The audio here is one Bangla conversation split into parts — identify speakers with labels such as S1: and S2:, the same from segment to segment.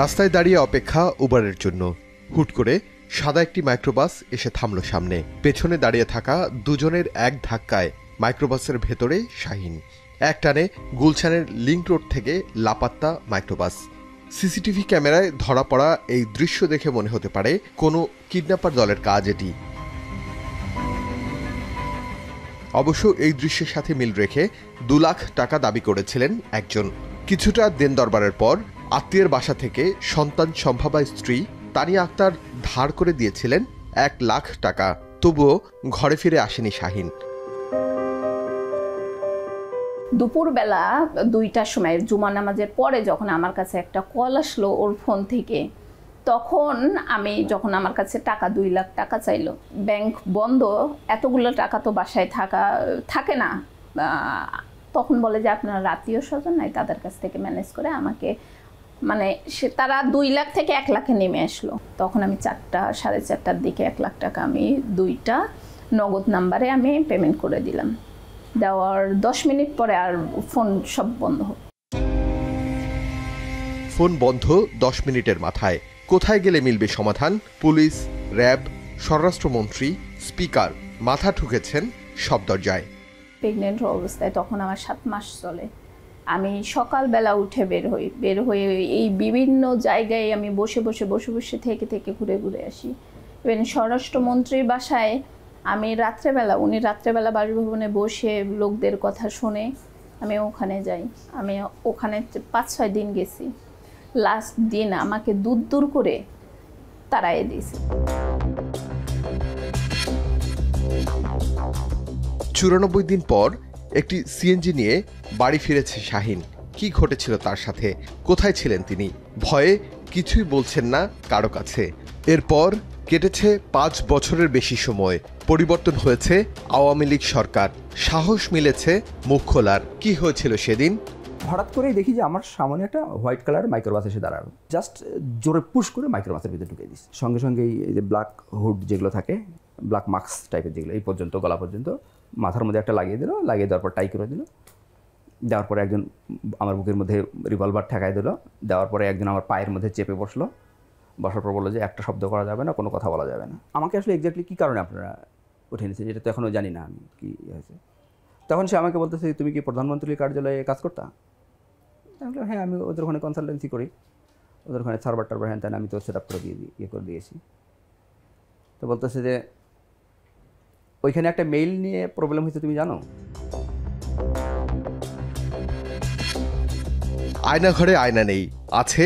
S1: রাস্তায় দাঁড়িয়ে অপেক্ষা উবারের জন্য হুট করে সাদা একটি মাইক্রোবাস এসে থামল সামনে। পেছনে দাঁড়িয়ে থাকা দুজনের এক ধাক্কায় মাইক্রোবাসের ভেতরে শাহিন। একটানে গুলশানের লিংক রোড থেকে লাপাত্তা মাইক্রোবাস। সিসিটিভি ক্যামেরায় ধরা পড়া এই দৃশ্য দেখে মনে হতে পারে কোনো কিডন্যাপার দলের কাজ এটি। অবশ্য এই দৃশ্যের সাথে মিল রেখে 2 লাখ টাকা দাবি করেছিলেন একজন। কিছুটা দেন দরবারের পর আত্মীয়ের বাসা থেকে সন্তান সম্ভাবা স্ত্রী তানিয়া আক্তার ধার করে দিয়েছিলেন 1 লাখ টাকা। তবুও ঘরে ফিরে আসেনি শাহিন।
S2: দুপুরবেলা 2টার সময় জুমা নামাজের পরে যখন আমার কাছে একটা কল আসলো ওর ফোন থেকে, তখন আমি যখন আমার কাছে টাকা 2 লাখ টাকা চাইলো, ব্যাংক বন্ধ, এতগুলো টাকা তো বাসায় থাকে না, তখন বলে যে আপনার আত্মীয় স্বজন নাই, তাদের কাছ থেকে ম্যানেজ করে আমাকে তারা 2 লাখ থেকে 1 লাখে নেমে আসলো। তখন আমি 4:30টার দিকে 1 লাখ টাকা আমি 2টা নগদ নাম্বারে আমি পেমেন্ট করে দিলাম। দেওয়ার 10 মিনিট পরে আর ফোন সব বন্ধ।
S1: ফোন বন্ধ 10 মিনিটের মাথায় কোথায় গেলে মিলবে সমাধান? পুলিশ, র্যাব, স্বরাষ্ট্রমন্ত্রী, স্পিকার মাথা ঠুকেছেন সব দরজায়।
S2: প্রেগনেন্ট অবস্থায় তখন আমার 7 মাস চলে। আমি সকালবেলা উঠে বের হয়ে এই বিভিন্ন জায়গায় আমি বসে থেকে ঘুরে আসি। ইভেন স্বরাষ্ট্রমন্ত্রীর বাসায় আমি উনি রাত্রেবেলা বাসভবনে বসে লোকদের কথা শুনে আমি ওখানে যাই। আমি ওখানে 5-6 দিন গেছি। লাস্ট দিন আমাকে দূর করে তাড়াইয়ে দিয়েছে।
S1: 94 দিন পর একটি সিএনজি নিয়ে বাড়ি ফিরেছে শাহিন। কি ঘটেছিল তার সাথে? কোথায় ছিলেন তিনি? ভয়ে কিছুই বলছেন না কারো কাছে। এরপর কেটেছে 5 বছরের বেশি সময়। পরিবর্তন হয়েছে আওয়ামী লীগ সরকার। সাহস মিলেছে মুখ খোলার। কি হয়েছিল সেদিন?
S3: হঠাৎ করেই দেখি যে আমার সামনে একটা হোয়াইট কালার মাইক্রোবাস এসে দাঁড়ালো। জাস্ট জোরে পুশ করে মাইক্রোবাসের ভিতরে ঢুকে দিস। সঙ্গে সঙ্গেই এই যে ব্ল্যাক হুড যেগুলো থাকে, ব্ল্যাক মাস্ক টাইপের যেগুলো, এই পর্যন্ত গলা পর্যন্ত মাথার মধ্যে একটা লাগিয়ে দিল। লাগিয়ে দেওয়ার পর টাই করে দিল। দেওয়ার পরে একজন আমার বুকের মধ্যে রিভলভার ঠেকায় দিল। দেওয়ার পরে একজন আমার পায়ের মধ্যে চেপে বসলো। বসার পর বললো যে একটা শব্দ করা যাবে না, কোনো কথা বলা যাবে না। আমাকে আসলে এক্স্যাক্টলি কী কারণে আপনারা উঠে নিয়েছেন যেটা তো এখনও জানি না আমি কী হয়েছে। তখন সে আমাকে বলতেছে তুমি কি প্রধানমন্ত্রীর কার্যালয়ে কাজ করতা? আমি হ্যাঁ, আমি ওদের ওখানে কনসালটেন্সি করি, ওদের ওখানে সার্ভার টার্ভার হ্যান তেন আমি তো সেট আপ করে করে দিয়েছি। তো বলতেছে যে ওইখানে একটা মেইল নিয়ে প্রবলেম হয়েছে, তুমি জানো?
S1: আয়নাঘরে আয়না নেই, আছে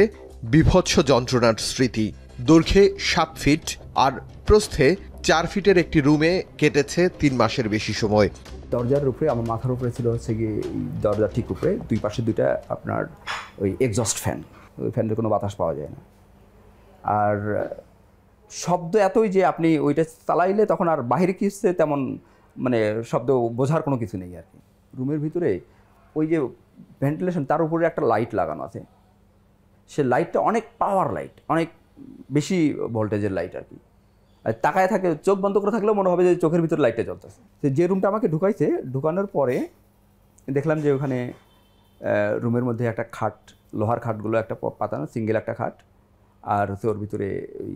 S1: বিভৎস যন্ত্রণার স্মৃতি। দৈর্ঘ্যে 7 ফিট আর প্রস্থে 4 ফিটের একটি রুমে কেটেছে 3 মাসের বেশি সময়।
S3: দরজার উপরে আমার মাথার উপরে ছিল হচ্ছে গিয়ে দরজার ঠিক উপরে 2 পাশে 2টা আপনার ওই এক্সস্ট ফ্যান। ওই ফ্যানের কোনো বাতাস পাওয়া যায় না। আর শব্দ এতই যে আপনি ওইটা চালাইলে তখন আর বাহিরে কি হচ্ছে তেমন শব্দ বোঝার কোনো কিছু নেই আর কি। রুমের ভিতরে ওই যে ভেন্টিলেশন, তার উপরে একটা লাইট লাগানো আছে। সে লাইটটা অনেক পাওয়ার লাইট, অনেক বেশি ভোল্টেজের লাইট আর কি। আর তাকায় থাকে, চোখ বন্ধ করে থাকলেও মনে হবে যে চোখের ভিতরে লাইটটা জ্বলতেছে। যে রুমটা আমাকে ঢুকাইছে, ঢুকানোর পরে দেখলাম যে ওখানে রুমের মধ্যে একটা খাট, লোহার খাটগুলো একটা পাতানো, সিঙ্গেল একটা খাট, আর হচ্ছে ওর ভিতরে ওই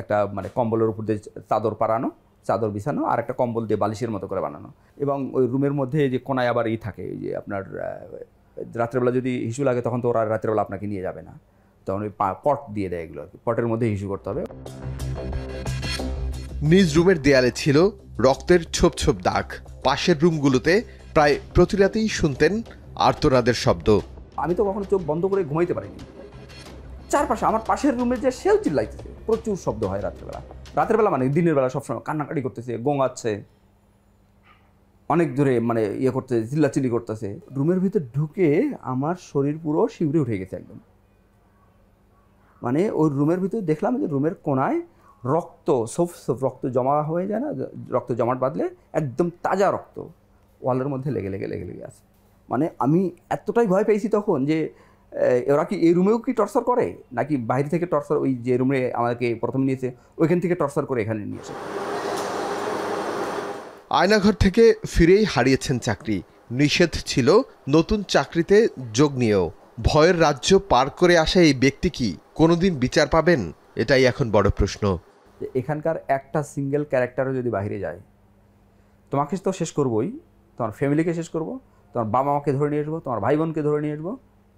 S3: একটা কম্বলের উপর দিয়ে চাদর বিছানো, আর একটা কম্বল দিয়ে বালিশের মতো করে বানানো। এবং ওই রুমের মধ্যে যে কোনায় আবার থাকে, ওই যে আপনার রাত্রেবেলা যদি হিসু লাগে তখন তো ওরা রাত্রেবেলা আপনাকে নিয়ে যাবে না, তখন ওই পট দিয়ে দেয়, এগুলো পটের মধ্যে হিসু করতে হবে।
S1: নিজ রুমের দেয়ালে ছিল রক্তের ছোপ ছোপ দাগ। পাশের রুমগুলোতে প্রায় প্রতি রাতেই শুনতেন আর্তনাদের শব্দ।
S3: আমি তো কখনো চোখ বন্ধ করে ঘুমাইতে পারিনি। চারপাশে আমার পাশের রুমে যে সেল চিল্লাইতেছে, প্রচুর শব্দ হয় রাত্রেবেলা। দিনের বেলা সবসময় কান্নাকাটি করতেছে, গোঙাচ্ছে, অনেক দূরে করতেছে, চিল্লাচিল্লি করতেছে। রুমের ভিতরে ঢুকে আমার শরীর পুরো শিউরে উঠে গেছে একদম। ওই রুমের ভিতরে দেখলাম যে রুমের কোনায় রক্ত, রক্ত জমা হয়ে যায় না, রক্ত জমাট বাঁধলে একদম তাজা রক্ত ওয়ালের মধ্যে লেগে আছে। আমি এতটাই ভয় পেয়েছি তখন যে ওরা কি এই রুমেও কি টর্চার করে, নাকি বাইরে থেকে টর্চার, ওই যে রুমে আমাকে প্রথমে নিয়েছে ওইখান থেকে টর্চার করে এখানে নিয়েছে।
S1: আয়নাঘর থেকে ফিরেই হারিয়েছেন চাকরি। নিষেধ ছিল নতুন চাকরিতে যোগ নিয়েও। ভয়ের রাজ্য পার করে আসা এই ব্যক্তি কি কোনোদিন বিচার পাবেন? এটাই এখন বড় প্রশ্ন।
S3: যে এখানকার একটা সিঙ্গেল ক্যারেক্টারও যদি বাইরে যায়, তোমাকে তো শেষ করবোই, তোমার ফ্যামিলিকে শেষ করব, তোমার বাবা মাকে ধরে নিয়ে আসবো, তোমার ভাই বোনকে ধরে নিয়ে আসবো,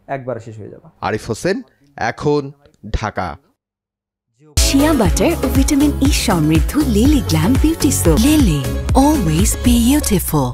S3: একবারে শেষ হয়ে যাবে।
S1: আরিফ হোসেন, এখন, ঢাকা।
S4: শিয়া বাটার ও ভিটামিন ই সমৃদ্ধ lily glam beauty soap. Lily, always beautiful.